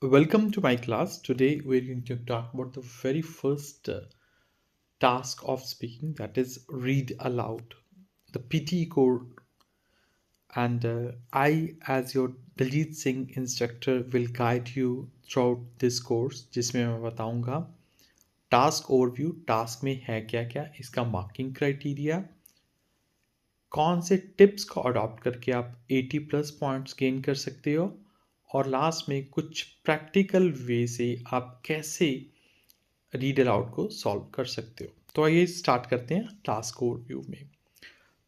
Welcome to my class. Today we're going to talk about the very first task of speaking, that is read aloud. The PT core, and I, as your Daljit Singh instructor, will guide you throughout this course, जिसमें मैं बताऊंगा task overview, task में है क्या क्या, इसका marking criteria, कौन से टिप्स को अडॉप्ट करके आप 80 प्लस पॉइंट्स गेन कर सकते हो, और लास्ट में कुछ प्रैक्टिकल वे से आप कैसे रीड अलाउड को सॉल्व कर सकते हो। तो आइए स्टार्ट करते हैं टास्क ओवरव्यू में।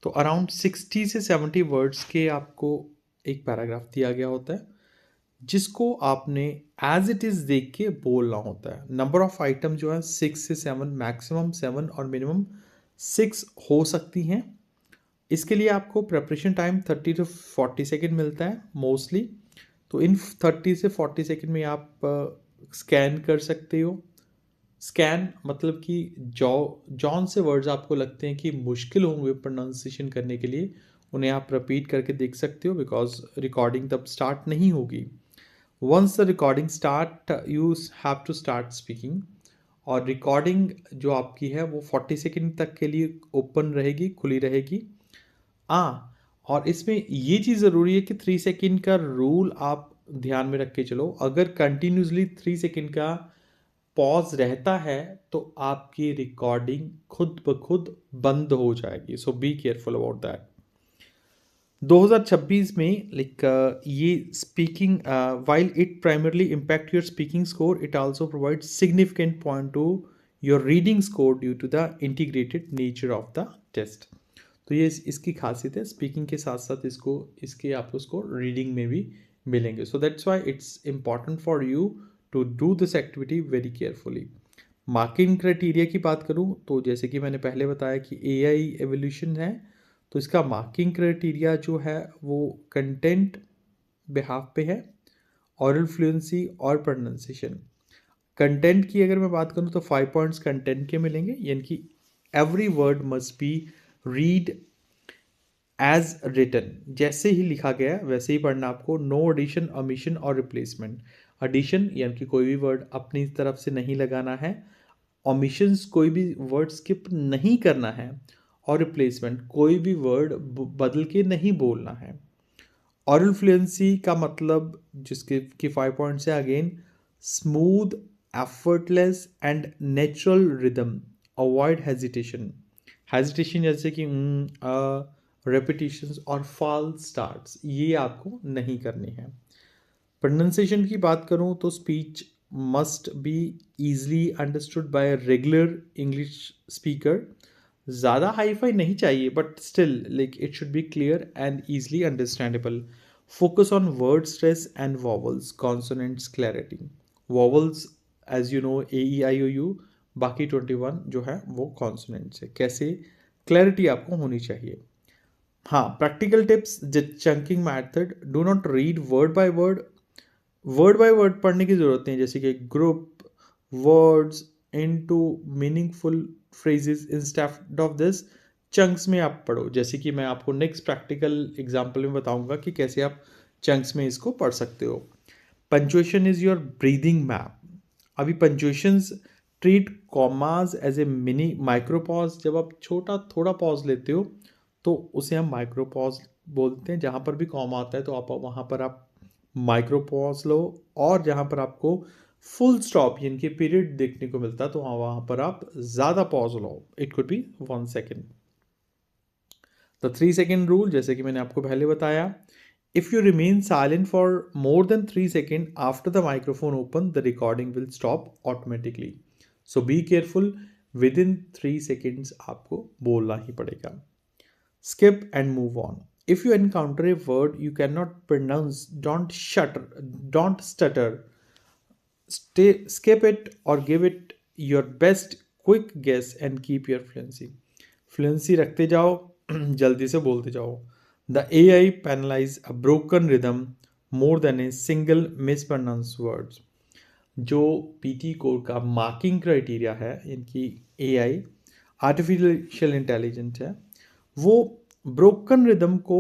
तो अराउंड 60 से 70 वर्ड्स के आपको एक पैराग्राफ दिया गया होता है, जिसको आपने एज इट इज़ देख के बोलना होता है। नंबर ऑफ आइटम जो है 6 से 7, मैक्सिमम 7 और मिनिमम 6 हो सकती हैं। इसके लिए आपको प्रेपरेशन टाइम 30 टू 40 सेकेंड मिलता है मोस्टली। तो इन 30 से 40 सेकेंड में आप स्कैन कर सकते हो। स्कैन मतलब कि जौन से वर्ड्स आपको लगते हैं कि मुश्किल होंगे प्रोनाउंसिएशन करने के लिए, उन्हें आप रिपीट करके देख सकते हो, बिकॉज रिकॉर्डिंग तब स्टार्ट नहीं होगी। Once the recording start you have to start speaking. और रिकॉर्डिंग जो आपकी है वो 40 सेकेंड तक के लिए ओपन रहेगी, खुली रहेगी। और इसमें ये चीज़ ज़रूरी है कि 3 सेकेंड का रूल आप ध्यान में रख के चलो। अगर कंटिन्यूसली 3 सेकेंड का पॉज रहता है तो आपकी रिकॉर्डिंग खुद ब खुद बंद हो जाएगी। So be careful about that. 2026 में ये speaking, while it primarily impact your speaking score, it also provide significant point to your reading score due to the integrated nature of the test. तो ये इसकी खासियत है, स्पीकिंग के साथ साथ इसके आपको स्कोर रीडिंग में भी मिलेंगे। So that's why it's important for you to do this activity very carefully. Marking criteria की बात करूँ तो जैसे कि मैंने पहले बताया कि एआई एवोल्यूशन है, तो इसका मार्किंग क्राइटेरिया जो है वो कंटेंट बिहाफ पे है, ऑरल फ्लुएंसी और प्रोनाउंसिएशन। कंटेंट की अगर मैं बात करूँ तो 5 पॉइंट्स कंटेंट के मिलेंगे, यानी कि every word must be read as written, जैसे ही लिखा गया वैसे ही पढ़ना आपको। नो एडिशन, ओमिशन और रिप्लेसमेंट। एडिशन यानी कि कोई भी वर्ड अपनी तरफ से नहीं लगाना है, ओमिशंस कोई भी वर्ड स्किप नहीं करना है, और रिप्लेसमेंट कोई भी वर्ड बदल के नहीं बोलना है। ऑरल फ्लुएंसी का मतलब जिसके की 5 पॉइंट्स है, again smooth, effortless and natural rhythm, avoid hesitation. Hesitation जैसे कि रेपिटेशंस और फॉल्स स्टार्ट्स, ये आपको नहीं करनी है। प्रोनाउंसिएशन की बात करूँ तो speech must be easily understood by regular English speaker. ज़्यादा हाई फाई नहीं चाहिए, but still it should be clear and easily understandable. Focus on word stress and vowels, consonants clarity. Vowels as you know AEIOU, बाकी 21 जो है वो consonants है। कैसे clarity आपको होनी चाहिए। हाँ, practical tips, chunking method, do not read word by word. Word by word पढ़ने की ज़रूरत नहीं, जैसे कि group words into meaningful phrases. Instead of this, chunks में आप पढ़ो, जैसे कि मैं आपको नेक्स्ट प्रैक्टिकल एग्जांपल में बताऊंगा कि कैसे आप चंक्स में इसको पढ़ सकते हो। Punctuation is your breathing map. अभी punctuations treat commas as a mini micropause. जब आप छोटा थोड़ा पॉज लेते हो तो उसे हम माइक्रोपॉज बोलते हैं। जहाँ पर भी कॉमा आता है तो आप वहाँ पर आप माइक्रोपॉज लो, और जहाँ पर आपको फुल स्टॉप यानी कि पीरियड देखने को मिलता है तो वहाँ पर आप ज़्यादा pause low. It could be 1 second. The 3 second rule, जैसे कि मैंने आपको पहले बताया, if you remain silent for more than 3 second after the microphone open, the recording will stop automatically. So be careful, with in 3 seconds आपको बोलना ही पड़ेगा। Skip and move on. If you encounter a word you cannot pronounce, don't stutter. Skip it or give it your best quick guess and keep your fluency. Fluency रखते जाओ, जल्दी से बोलते जाओ. The AI penalize a broken rhythm more than a single mispronounced words. जो PT code का marking criteria है, इनकी AI आर्टिफिशियल इंटेलिजेंस है, वो ब्रोकन रिदम को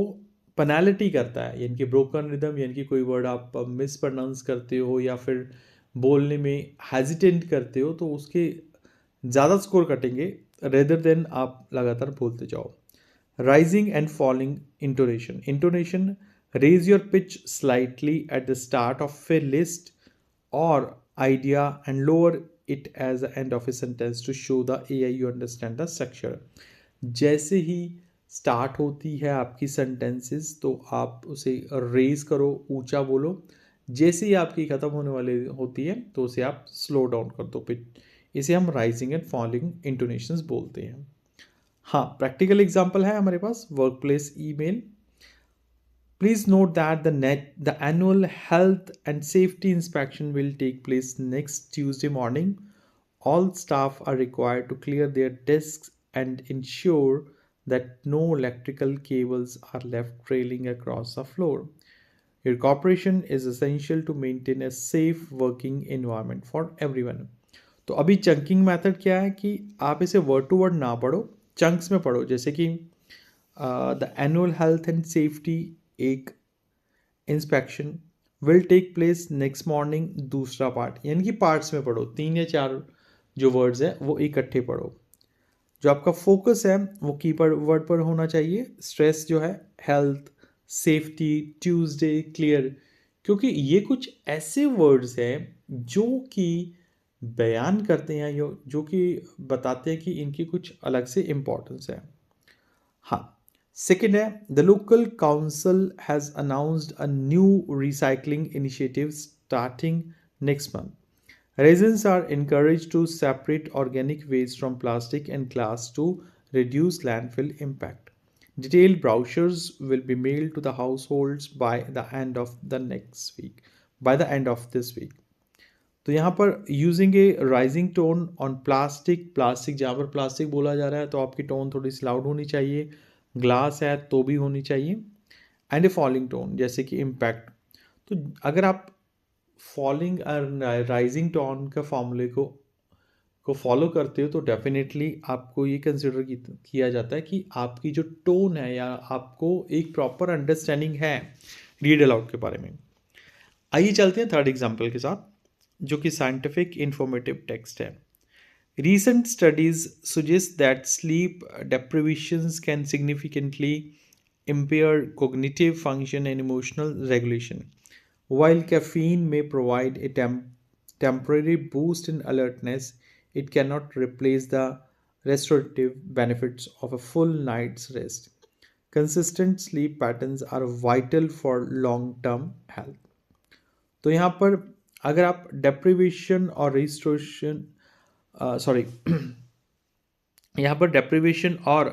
पेनाल्टी करता है, यानी कि ब्रोकन रिदम, यानी कि कोई वर्ड आप मिस प्रोनाउंस करते हो या फिर बोलने में हेजिटेंट करते हो तो उसके ज़्यादा स्कोर कटेंगे रेदर देन आप लगातार बोलते जाओ. Rising and falling intonation. Intonation, raise your pitch slightly at the start of a list or idea and lower it as the end of a sentence to show the AI you understand the structure. जैसे ही start होती है आपकी sentences तो आप उसे raise करो, ऊंचा बोलो. जैसे ही आपकी ख़त्म होने वाली होती है तो उसे आप स्लो डाउन कर दो पिच. इसे हम राइजिंग एंड फॉलिंग इंटोनेशंस बोलते हैं. हाँ, प्रैक्टिकल एग्जांपल है हमारे पास work place email. Please note that the annual health and safety inspection will take place next Tuesday morning. All staff are required to clear their desks and ensure that no electrical cables are left trailing across the floor. Your cooperation is essential to maintain a safe working environment for everyone. तो अभी chunking method क्या है कि आप इसे word to word ना पढ़ो, chunks में पढ़ो. जैसे कि the annual health and safety एक inspection will take place next morning दूसरा पार्ट, यानी कि पार्ट्स में पढ़ो. 3 या 4 जो वर्ड्स हैं वो इकट्ठे पढ़ो. जो आपका फोकस है वो कीवर्ड वर्ड पर होना चाहिए. स्ट्रेस जो है हेल्थ, सेफ्टी, ट्यूसडे, क्लियर, क्योंकि ये कुछ ऐसे वर्ड्स हैं जो कि बयान करते हैं जो कि बताते हैं कि इनकी कुछ अलग से इम्पोर्टेंस है. हाँ, सेकेंड है the local council has announced a new recycling initiative starting next month. Residents are encouraged to separate organic waste from plastic and glass to reduce landfill impact. Detailed brochures will be mailed to the households by the end of the next week. By the end of this week. तो यहाँ पर using A rising tone on plastic जहाँ पर plastic बोला जा रहा है तो आपकी टोन थोड़ी सी लाउड होनी चाहिए. ग्लास है तो भी होनी चाहिए. एंड ए फॉलिंग टोन जैसे कि इम्पैक्ट. तो अगर आप फॉलिंग और राइजिंग टोन का फॉर्मूले को फॉलो करते हो तो डेफिनेटली आपको ये कंसिडर किया जाता है कि आपकी जो टोन है या आपको एक प्रॉपर अंडरस्टैंडिंग है रीड अलाउड के बारे में. आइए चलते हैं थर्ड एग्जांपल के साथ जो कि साइंटिफिक इंफॉर्मेटिव टेक्स्ट है. Recent studies suggest that sleep deprivations can significantly impair cognitive function and emotional regulation. While caffeine may provide a temporary boost in alertness, it cannot replace the restorative benefits of a full night's rest. Consistent sleep patterns are vital for long term health. तो यहाँ पर अगर आप deprivation और restoration sorry यहाँ पर deprivation और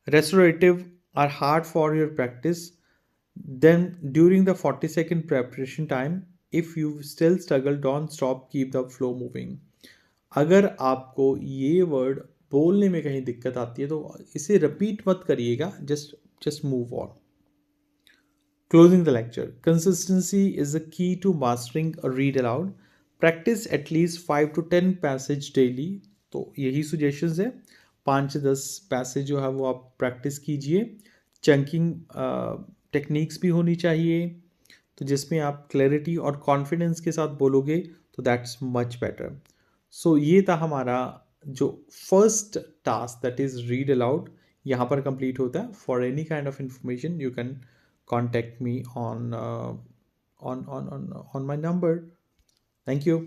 restorative are hard for your practice, then during the 40-second preparation time, if you still struggle, don't stop, keep the flow moving. अगर आपको ये वर्ड बोलने में कहीं दिक्कत आती है तो इसे रिपीट मत करिएगा, just move on. Closing the lecture. Consistency is the key to mastering a read aloud. Practice at least 5 to 10 passage daily. तो यही suggestions है. 5 से 10 पैसेज जो है वो आप प्रैक्टिस कीजिए. चंकिंग टेक्निक्स भी होनी चाहिए तो जिसमें आप क्लैरिटी और कॉन्फिडेंस के साथ बोलोगे तो दैट्स मच बेटर. सो ये था हमारा जो first task that is read aloud यहाँ पर कंप्लीट होता है. For any kind of information you can contact me on my number. Thank you.